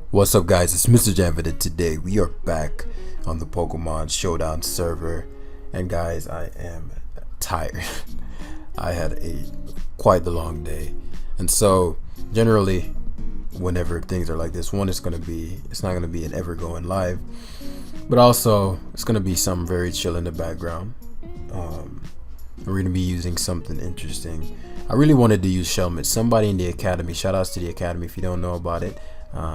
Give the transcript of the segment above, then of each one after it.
What's up, guys? It's Mrjamvad, and today we are back on the Pokemon Showdown server. And guys, I am tired. I had a quite the long day, and so generally, whenever things are like this, it's not gonna be an ever going live, but also it's gonna be some very chill in the background. We're gonna be using something interesting. I really wanted to use Shelmet. Somebody in the academy, shout outs to the academy if you don't know about it.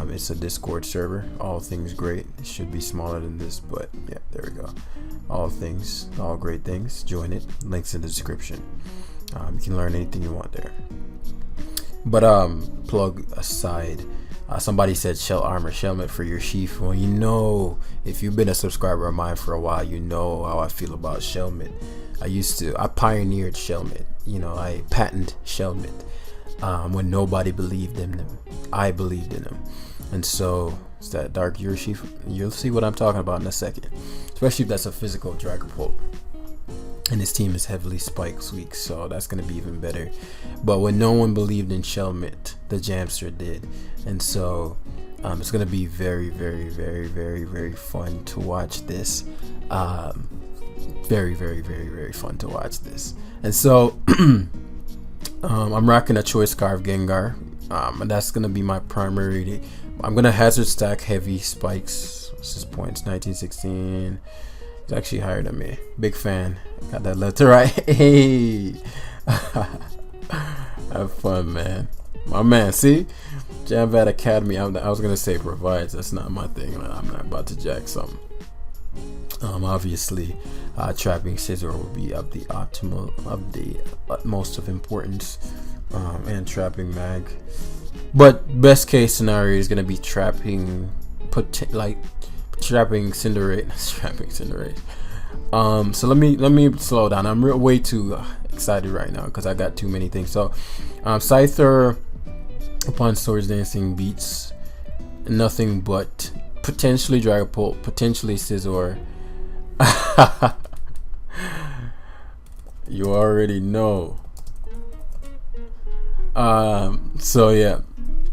It's a Discord server. All things great. It should be smaller than this, but yeah, there we go. All great things. Join it. Links in the description. You can learn anything you want there. But plug aside, somebody said shell armor, Shelmet for your Urshifu. Well, you know, if you've been a subscriber of mine for a while, you know how I feel about Shelmet. I pioneered Shelmet. You know, I patented Shelmet. When nobody believed in him, I believed in him, and so it's that dark Urshifu. You'll see what I'm talking about in a second, especially if that's a physical Dragapult, and his team is heavily Spike weak, so that's gonna be even better. But when no one believed in Shelmet, the Jamster did, and so it's gonna be very, very, very, very, very fun to watch this. Very, very, very, very fun to watch this, and so. I'm rocking a Choice Scarf Gengar, and that's gonna be my primary. I'm gonna hazard stack heavy spikes. What's his points? 1916. He's actually higher than me. Big fan. Got that left to right. Hey, have fun, man. My man. See, Mrjamvad Academy. I was gonna say provides. That's not my thing. I'm not about to jack something. Obviously, trapping Scizor will be of the utmost of importance, and trapping Mag. But best case scenario is gonna be trapping Cinderace, trapping Cinderace. So let me slow down. I'm way too excited right now because I got too many things. So, Scyther upon Swords Dancing beats nothing but potentially Dragapult, potentially Scizor. You already know. So yeah,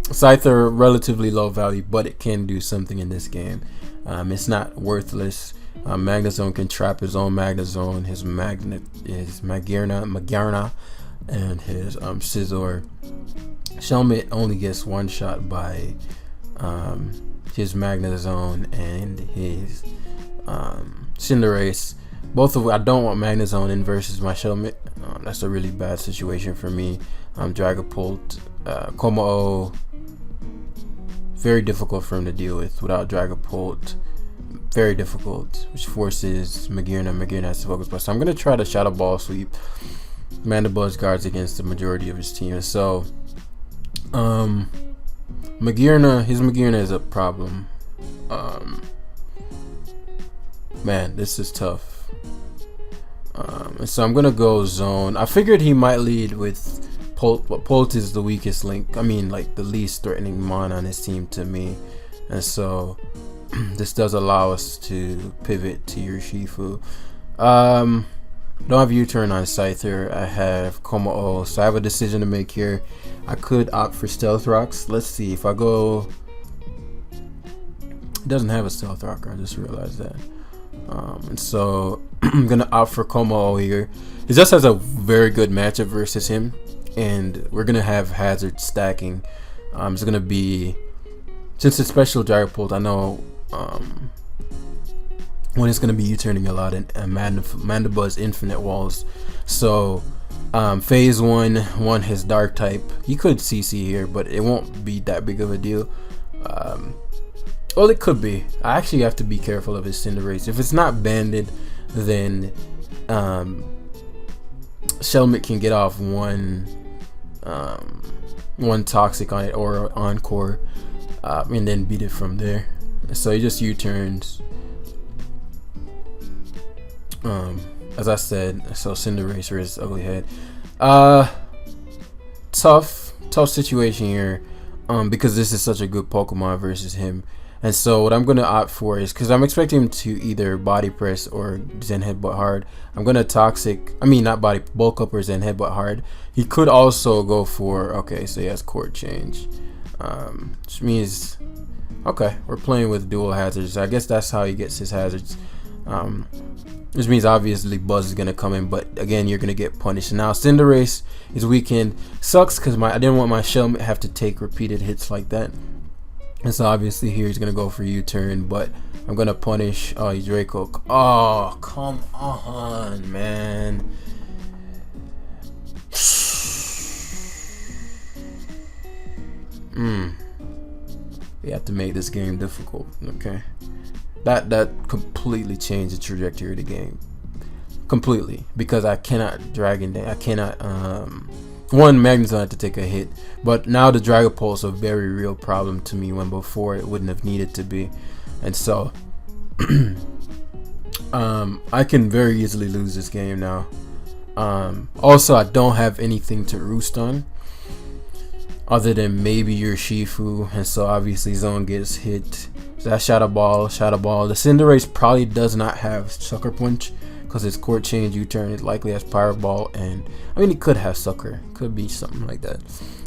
Scyther relatively low value, but it can do something in this game. It's not worthless. Magnezone can trap his own Magnezone, his Magearna, and his Scizor. Shellmet only gets one shot by his Magnezone and his Cinderace. Both of I don't want Magnezone in versus my Shelmet. That's a really bad situation for me. Dragapult, Como, very difficult for him to deal with without Dragapult. Very difficult, which forces Magearna has to focus. But so I'm gonna try to Shadow Ball sweep Mandibuzz guards against the majority of his team. And so, his Magearna is a problem. Man, this is tough. And so I'm gonna go zone. I figured he might lead with Pult, but Pult is the weakest link. I mean, like the least threatening mon on his team to me. And so this does allow us to pivot to Urshifu. Don't have U-turn on Scyther. I have Como, so I have a decision to make here. I could opt for Stealth Rocks. Let's see if I go. It doesn't have a Stealth Rocker. I just realized that. And so I'm gonna opt for Como here. It just has a very good matchup versus him, and we're gonna have hazard stacking. It's gonna be, since it's special Dragapult, I know when it's gonna be U-turning a lot, and Mandibuzz infinite walls. So phase one his dark type. He could CC here, but it won't be that big of a deal. Well, it could be. I actually have to be careful of his Cinderace. If it's not banded, then Shelmet can get off one toxic on it or encore, and then beat it from there. So he just U-turns. As I said, so Cinderace or his ugly head. Tough situation here, because this is such a good Pokemon versus him. And so what I'm going to opt for is, because I'm expecting him to either body press or Zen Headbutt hard, I'm going to bulk up or Zen Headbutt hard. He could also go for, okay, so he has court change. which means, okay, we're playing with dual hazards. I guess that's how he gets his hazards. Which means obviously Buzz is gonna come in, but again, you're gonna get punished. Now Cinderace is weakened. Sucks because I didn't want my Shellmet have to take repeated hits like that. And so obviously here he's gonna go for U-turn, but I'm gonna punish Draco. Oh, come on, man. We have to make this game difficult. Okay. That completely changed the trajectory of the game. Completely. Because I cannot Dragon Dance. I cannot one, Magnezone had to take a hit. But now the Dragapult is a very real problem to me when before it wouldn't have needed to be. And so I can very easily lose this game now. Also, I don't have anything to roost on other than maybe Urshifu, and so obviously Zone gets hit. So that's Shadow Ball. The Cinderace probably does not have Sucker Punch because his Court Change U-turn is likely has Power Ball, and I mean he could have Sucker, could be something like that.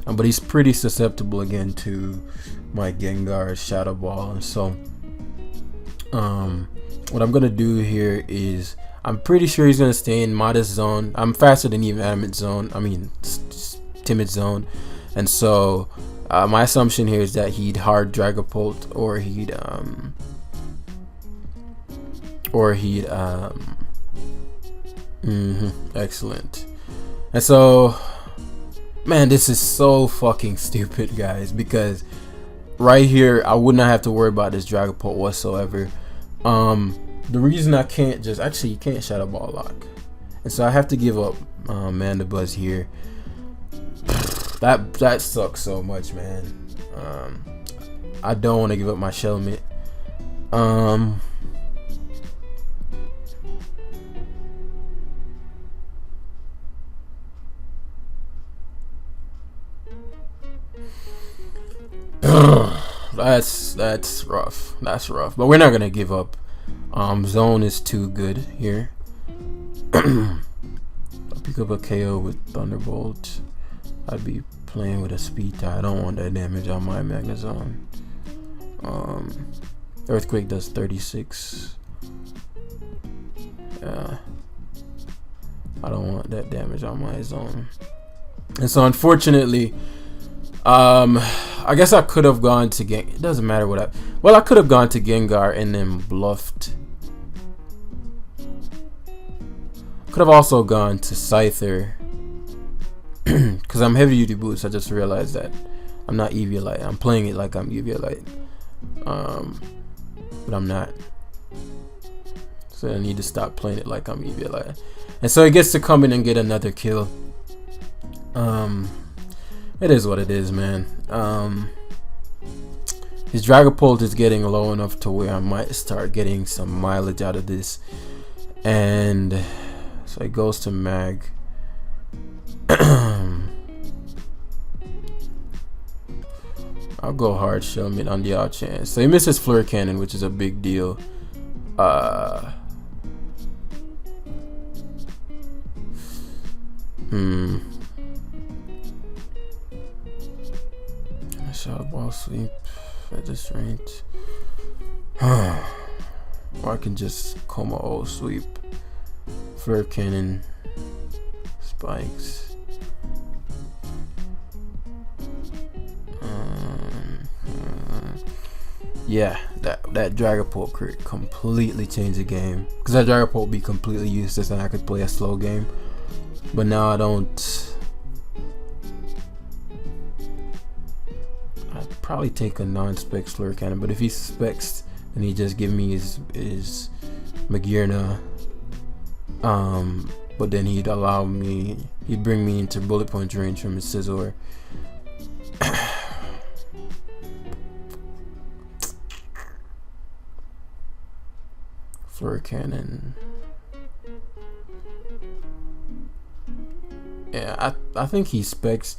But he's pretty susceptible again to my Gengar's Shadow Ball, and so what I'm gonna do here is I'm pretty sure he's gonna stay in Modest Zone. I'm faster than even Adamant Zone. I mean Timid Zone. And so my assumption here is that he'd hard Dragapult or he'd excellent. And so, man, this is so fucking stupid, guys, because right here I would not have to worry about this Dragapult whatsoever. The reason I can't just actually you can't Shadow Ball lock, and so I have to give up Mandibuzz here. That sucks so much, man. I don't want to give up my Shellmet. That's rough. That's rough. But we're not gonna give up. Zone is too good here. I'll pick up a KO with Thunderbolt. I'd be playing with a speed tie. I don't want that damage on my Magnezone. Earthquake does 36. Yeah, I don't want that damage on my zone. And so unfortunately, I guess I could have gone to it doesn't matter what I could have gone to Gengar and then bluffed. Could have also gone to Scyther. Because I'm heavy duty boots, I just realized that I'm not Eviolite. I'm playing it like I'm Eviolite, but I'm not. So I need to stop playing it like I'm Eviolite. And so he gets to come in and get another kill. It is what it is, man. His Dragapult is getting low enough to where I might start getting some mileage out of this. And so it goes to Mag. I'll go hard Shellmet on the odd chance. So he misses Fleur Cannon, which is a big deal. Shadow Ball sweep at this range. Or I can just Coma O sweep. Fleur Cannon. Spikes. Yeah, that Dragapult crit completely changed the game. Because that Dragapult would be completely useless and I could play a slow game. But now I don't. I'd probably take a non-spec Fleur Cannon. But if he specs, then he just give me his Magearna. But then he'd bring me into bullet punch range from his Scizor. Fleur Cannon. Yeah, I think he specs.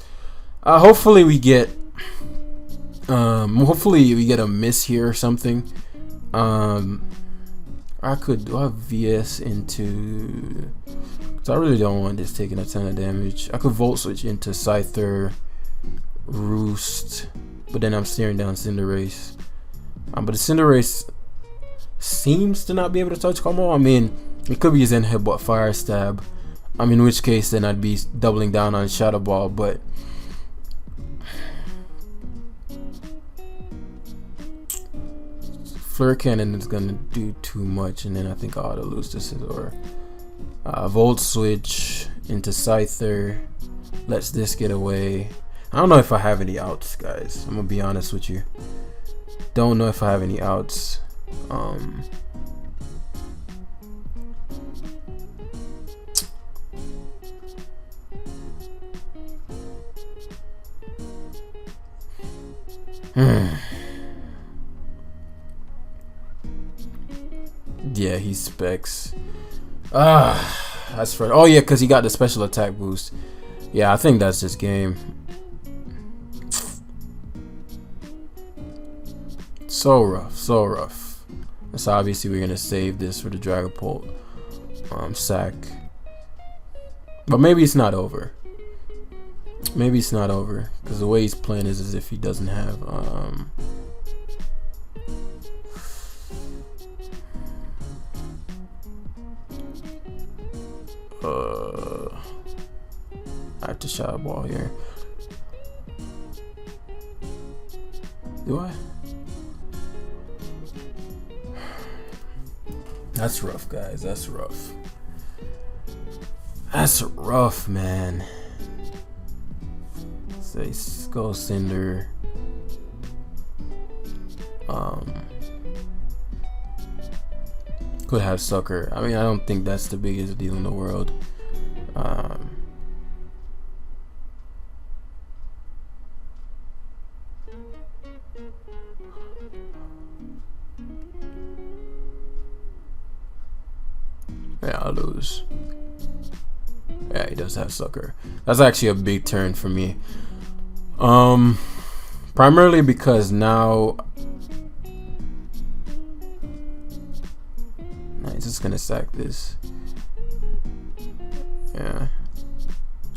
Hopefully we get a miss here or something. I could do I have VS into, so I really don't want this taking a ton of damage. I could Volt Switch into Scyther, Roost, but then I'm staring down Cinderace. But the Cinderace seems to not be able to touch combo. I mean, it could be his in headbutt fire stab. In which case then I'd be doubling down on Shadow Ball, but Flare Cannon is gonna do too much, and then I think I ought to lose to Scizor. Volt Switch into Scyther. Lets this get away. I don't know if I have any outs, guys. I'm gonna be honest with you. Don't know if I have any outs. Yeah, he specs. That's right. Oh yeah, because he got the special attack boost. Yeah, I think that's just game. So rough, so rough. So obviously we're gonna save this for the Dragapult sack. But maybe it's not over. Maybe it's not over, because the way he's playing is as if he doesn't have I have to shot a ball here. Do I? That's rough, guys. That's rough. That's rough, man. Say Skull Cinder. Could have Sucker. I mean, I don't think that's the biggest deal in the world. Yeah, I'll lose. Yeah, he does have Sucker. That's actually a big turn for me. Primarily because now he's just gonna sack this. Yeah,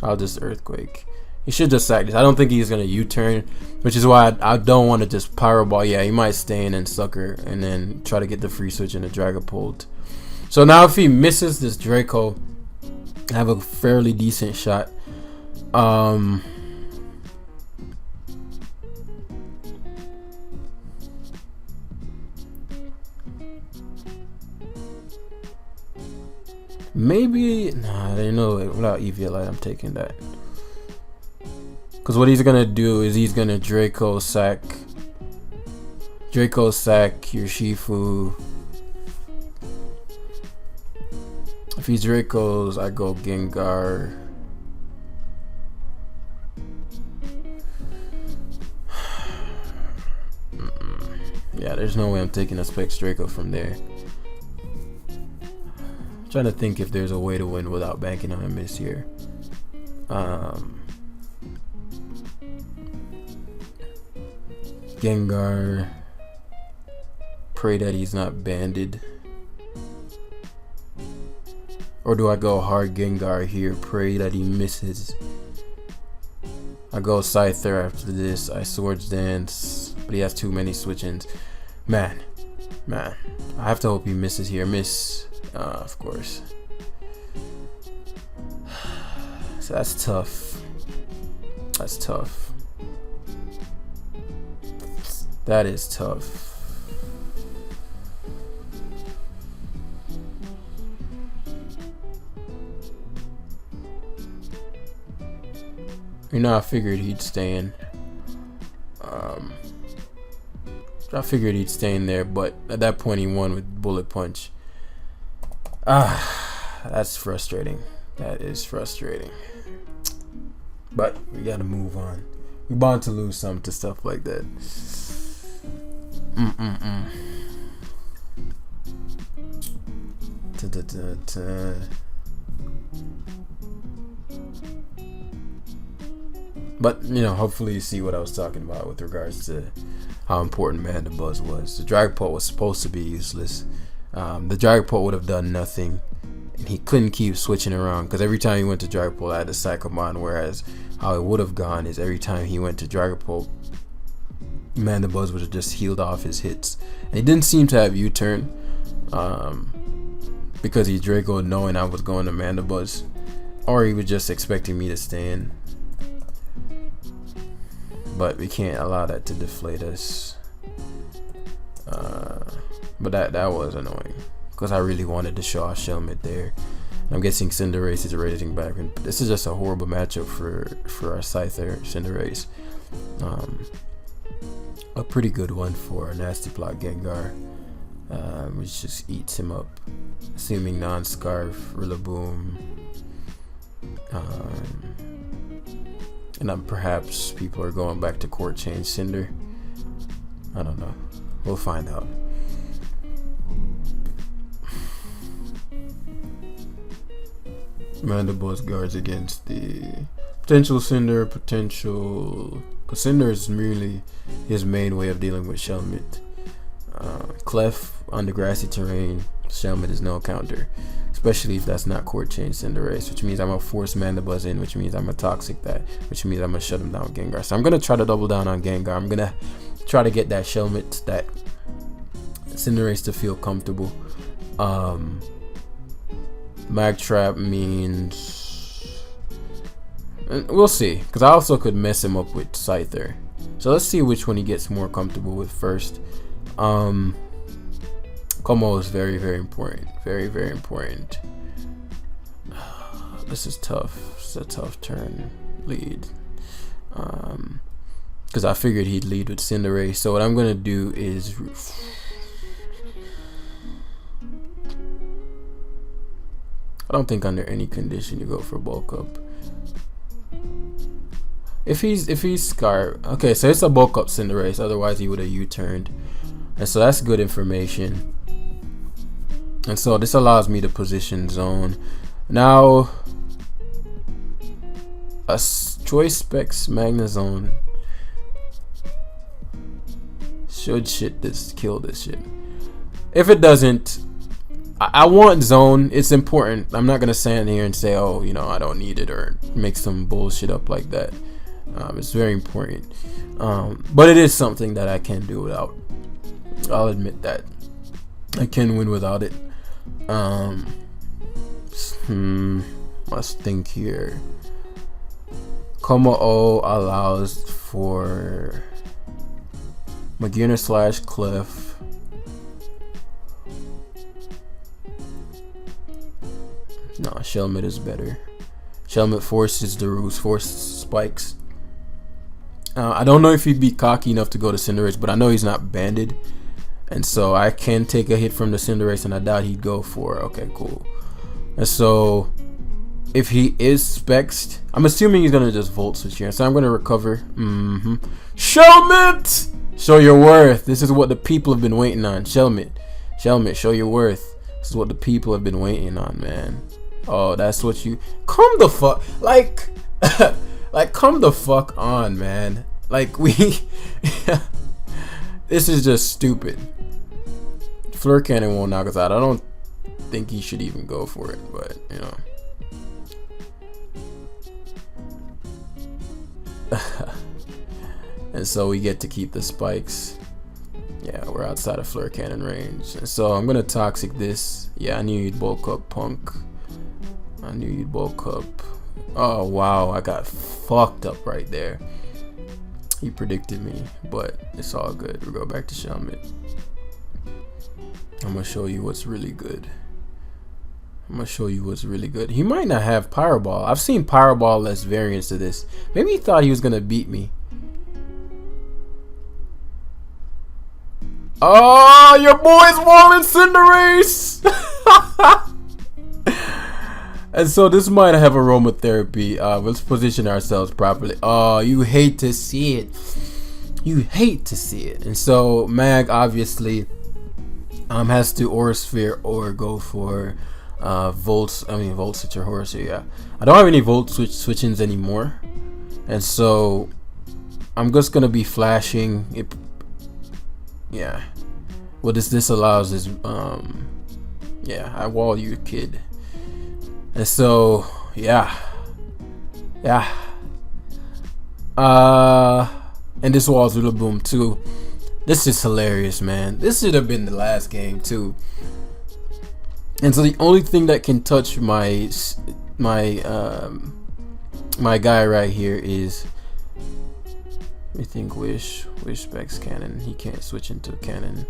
I'll just Earthquake. He should just sack this. I don't think he's gonna U-turn, which is why I don't want to just Pyro Ball. Yeah, he might stay in and Sucker and then try to get the free switch in the Dragapult. So now if he misses this Draco, I have a fairly decent shot. Maybe, nah, I didn't know it. Without Eviolite, I'm taking that. Because what he's going to do is he's going to Draco sack Urshifu. If he Dracos, I go Gengar. Yeah, there's no way I'm taking a Specs Draco from there. I'm trying to think if there's a way to win without banking on a miss here. Gengar. Pray that he's not banded. Or do I go hard Gengar here? Pray that he misses. I go Scyther after this. I Swords Dance. But he has too many switch-ins. Man. I have to hope he misses here. Miss. Of course. So that's tough. That's tough. That is tough. You know, I figured he'd stay in. I figured he'd stay in there, but at that point he won with Bullet Punch. That's frustrating. That is frustrating. But we gotta move on. We're bound to lose some to stuff like that. But, you know, hopefully you see what I was talking about with regards to how important Manda Buzz was. The Dragapult was supposed to be useless. The Dragapult would have done nothing. And he couldn't keep switching around, because every time he went to Dragapult, I had to Psychomon, whereas how it would have gone is every time he went to Dragapult, Mandibuzz would have just healed off his hits. And he didn't seem to have U-turn, because he Draco knowing I was going to Mandibuzz, or he was just expecting me to stay in. But we can't allow that to deflate us. But that was annoying, because I really wanted to show off Shelmet there. I'm guessing Cinderace is raising back, and this is just a horrible matchup for our Scyther, Cinderace. A pretty good one for Nasty Plot Gengar, which just eats him up, assuming non-Scarf, Rillaboom, and then perhaps people are going back to Court Change Cinder. I don't know. We'll find out. Mandibuzz guards against the potential Cinder, because Cinder is really his main way of dealing with Shelmet. Clef on the grassy terrain, Shelmet is no counter, especially if that's not Court Change Cinderace, which means I'm gonna force Mandibuzz in, which means I'm gonna toxic that, which means I'm gonna shut him down Gengar. So I'm gonna try to double down on Gengar. I'm gonna try to get that Shelmet, that Cinderace to feel comfortable. Mag Trap means, we'll see, because I also could mess him up with Scyther. So let's see which one he gets more comfortable with first. Como is very, very important. Very, very important. This is tough. It's a tough turn lead. Because I figured he'd lead with Cinderace. So what I'm going to do is... I don't think under any condition you go for bulk up. If he's Scar, okay, so it's a bulk up Cinderace, otherwise he would have U-turned. And so that's good information. And so this allows me to position zone. Now a Choice Specs Magnezone should kill this shit. If it doesn't, I want zone. It's important. I'm not gonna stand here and say, oh, you know, I don't need it, or make some bullshit up like that. It's very important, but it is something that I can do without. I'll admit that I can win without it. Let's think here. Como allows for Magina / Clef. No, Shellmet is better. Shellmet forces the roots, forces spikes. I don't know if he'd be cocky enough to go to Cinderace, but I know he's not banded, and so I can take a hit from the Cinderace, and I doubt he'd go for. Okay, cool. And so if he is spexed, I'm assuming he's gonna just Volt Switch here, so I'm gonna recover. Shellmet, show your worth. This is what the people have been waiting on. Shellmet, show your worth. This is what the people have been waiting on, man. Oh, that's what you... Come the fuck... Like... like, come the fuck on, man. Like, we... This is just stupid. Fleur Cannon won't knock us out. I don't think he should even go for it, but, you know. And so we get to keep the spikes. Yeah, we're outside of Fleur Cannon range. And so I'm gonna toxic this. Yeah, I knew you'd bulk up, punk. I knew you'd bulk up. Oh wow, I got fucked up right there. He predicted me, but it's all good. We'll go back to Shelmet. I'm gonna show you what's really good. He might not have Pyro Ball. I've seen Pyro Ball less variants to this. Maybe he thought he was gonna beat me. Oh, your boy's walling Cinderace! And so this might have aromatherapy. Let's position ourselves properly. Oh, you hate to see it. And so Mag obviously has to Aura Sphere or go for Volt Switch or Horsea. Yeah, I don't have any Volt Switch-ins anymore, and so I'm just gonna be flashing it. Yeah, what this allows is yeah, I wall you, kid. And so yeah, And this was Rillaboom too. This is hilarious, man. This should have been the last game too. And so the only thing that can touch my guy right here is, I think Wish specs cannon. He can't switch into a cannon.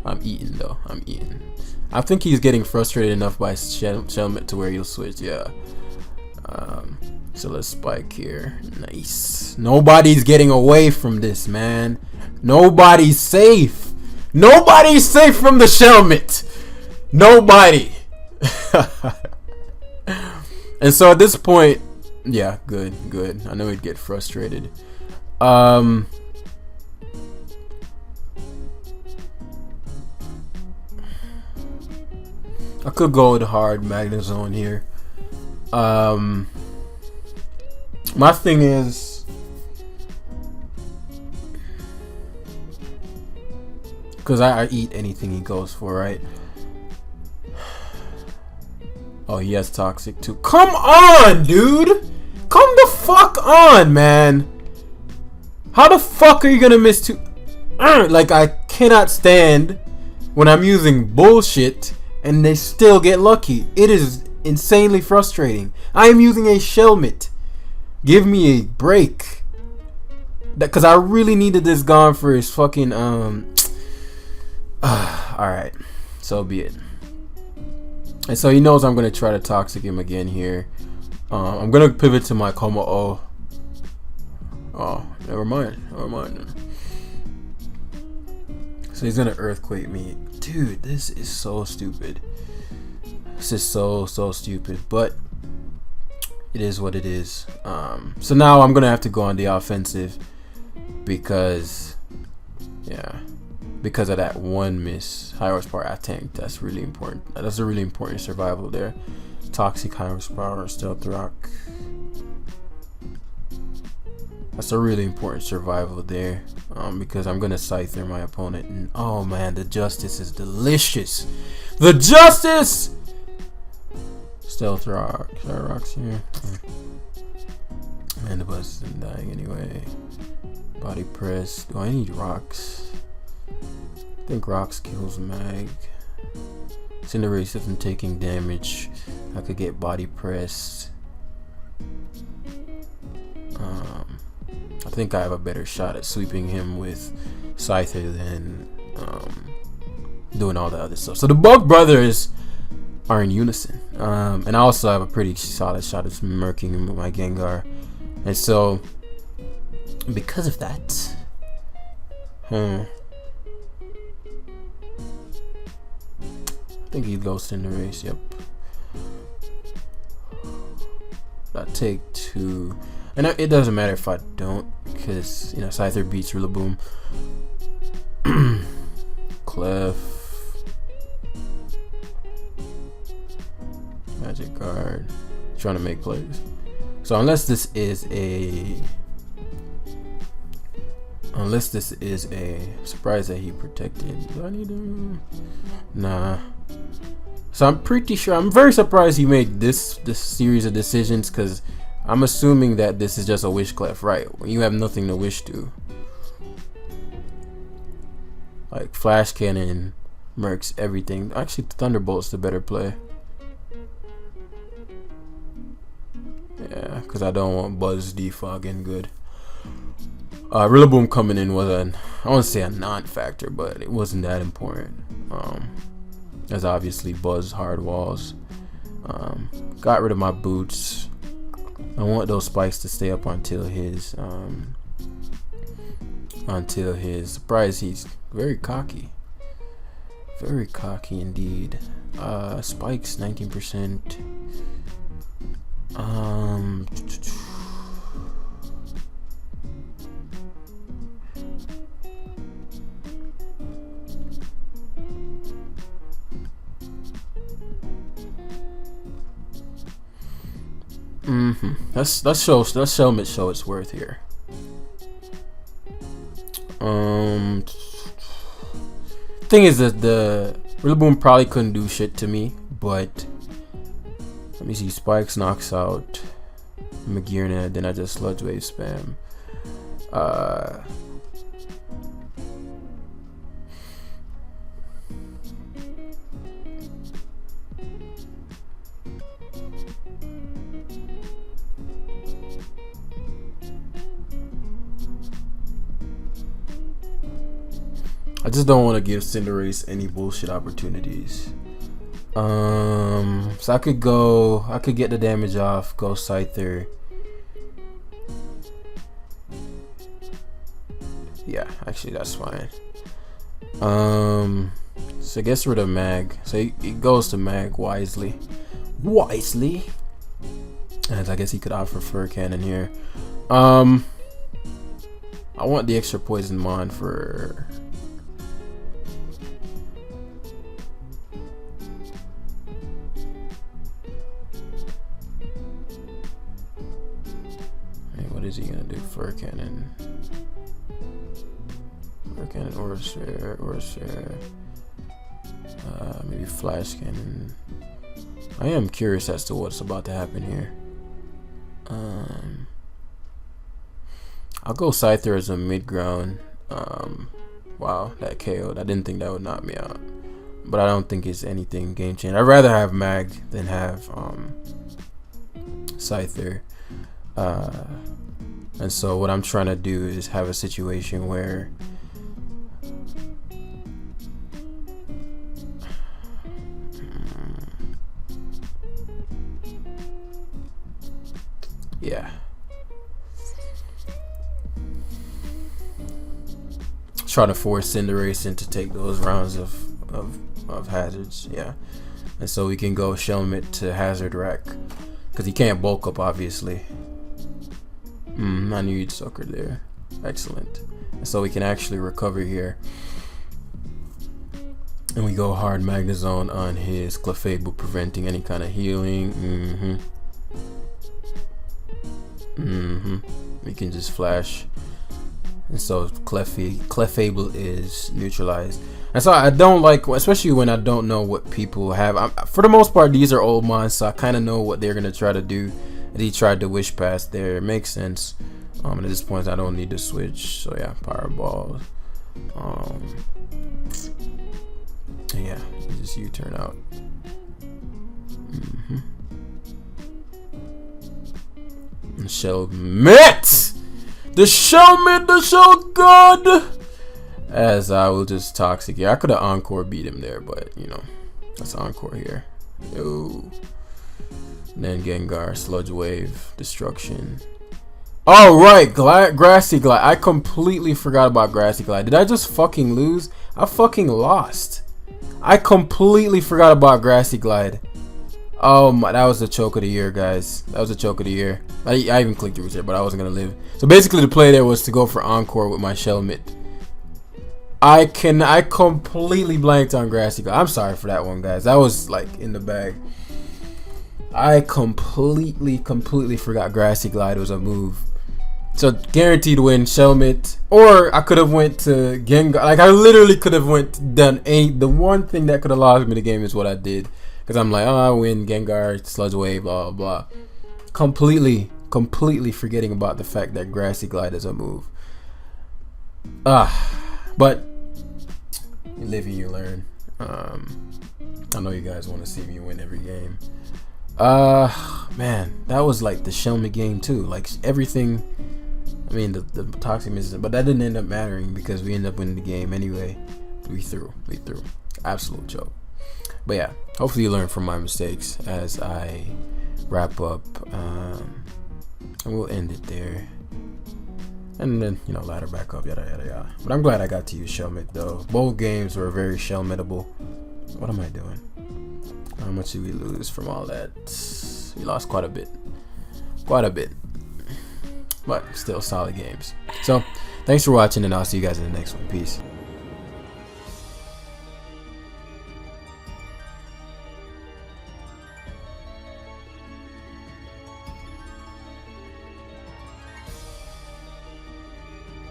I'm eating though. I'm eating. I think he's getting frustrated enough by Shelmet to where he'll switch. Yeah. So let's spike here. Nice. Nobody's getting away from this, man. Nobody's safe. Nobody's safe from the Shelmet. Nobody. And so at this point, yeah, good. I know he'd get frustrated. I could go with hard Magnezone here. My thing is, because I eat anything he goes for, right? Oh, he has Toxic too. Come on, dude! Come the fuck on, man! How the fuck are you gonna miss two? Like, I cannot stand when I'm using bullshit and they still get lucky. It is insanely frustrating. I am using a Shelmet. Give me a break. Because I really needed this gone for his fucking alright. So be it. And so he knows I'm gonna try to toxic him again here. I'm gonna pivot to my Como. Oh, never mind. So he's gonna earthquake me. Dude, this is so stupid. This is so stupid, but it is what it is. So now I'm gonna have to go on the offensive because of that one miss. High horsepower I tanked. That's really important. That's a really important survival there. Toxic, high horsepower, stealth rock. That's a really important survival there. Because I'm gonna Scyther my opponent, and oh man, the justice is delicious. The justice. Stealth rock. Rocks here. Man, the bus isn't dying anyway. Body press. Do I need rocks? I think rocks kills mag. Cinderace isn't taking damage. I could get body pressed. I think I have a better shot at sweeping him with Scyther than doing all the other stuff. So the Bug Brothers are in unison. And I also have a pretty solid shot at murking him with my Gengar. And so, because of that, I think he goes in the race. Yep. I take two. And it doesn't matter if I don't, because, you know, Scyther beats Rillaboom. Clef. Magic Guard. Trying to make plays. So unless this is a... surprised that he protected. Do I need to... Nah. So I'm pretty sure... I'm very surprised he made this series of decisions, because I'm assuming that this is just a wish clef, right? When you have nothing to wish to. Like, Flash Cannon mercs everything. Actually, Thunderbolt's the better play. Yeah, because I don't want Buzz defogging good. Rillaboom coming in was I won't say a non-factor, but it wasn't that important. As obviously Buzz hard walls. Got rid of my boots. I want those spikes to stay up until his surprise. He's very cocky. Very cocky indeed. Spikes 19%. Let's Shellmet show its worth here. Thing is that the Rillaboom probably couldn't do shit to me, but Let me see. Spikes knocks out Mrjamvad, then I just Sludge Wave spam. I just don't want to give Cinderace any bullshit opportunities. So I could get the damage off, go Scyther. Yeah, actually that's fine. So gets rid of Mag. So he goes to Mag wisely. As I guess he could opt for Fur Cannon here. I want the extra Poison Mon for. What is he gonna do? Fur Cannon or share. Maybe Flash Cannon. I am curious as to what's about to happen here. I'll go Scyther as a mid ground. Wow, that KO'd. I didn't think that would knock me out, but I don't think it's anything game changing. I'd rather have Mag than have Scyther. And so what I'm trying to do is have a situation where yeah, try to force Cinderace in to take those rounds of hazards. Yeah, and so we can go Shelmet to hazard rack because he can't bulk up obviously. I knew you'd sucker there. Excellent. And so we can actually recover here. And we go hard Magnezone on his Clefable, preventing any kind of healing. We can just flash. And so Clefable is neutralized. And so I don't like, especially when I don't know what people have. For the most part, these are old mons, so I kind of know what they're going to try to do. He tried to wish past there. It makes sense. At this point, I don't need to switch. So yeah, Powerball. Yeah, just U-turn out. Shelmet! The Shellmet, the Shell God! As I will just Toxic here. I could have Encore beat him there, but you know, that's Encore here. Yo. Then Gengar, Sludge Wave, Destruction. Oh right, Grassy Glide. I completely forgot about Grassy Glide. Did I just fucking lose? I fucking lost. I completely forgot about Grassy Glide. Oh my, that was the choke of the year, guys. That was the choke of the year. I even clicked the reset, but I wasn't gonna live. So basically the play there was to go for Encore with my Shelmet. I completely blanked on Grassy Glide. I'm sorry for that one, guys. That was like in the bag. I completely forgot Grassy Glide was a move. So guaranteed win, Shelmet. Or I could have went to Gengar. Like I literally could have done the one thing that could have lost me the game is what I did. Because I'm like, oh, I win Gengar, Sludge Wave, blah blah. Completely forgetting about the fact that Grassy Glide is a move. But you live and you learn. I know you guys want to see me win every game. Man, that was like the Shellmet game too. Like everything. I mean, the toxic misses, but that didn't end up mattering because we ended up winning the game anyway. We threw. Absolute joke. But yeah, hopefully you learn from my mistakes as I wrap up. And we'll end it there. And then, you know, ladder back up, yada yada yada. But I'm glad I got to use Shelmet though. Both games were very Shelmetable. What am I doing? How much did we lose from all that? We lost quite a bit. But still solid games. So thanks for watching, and I'll see you guys in the next one. Peace.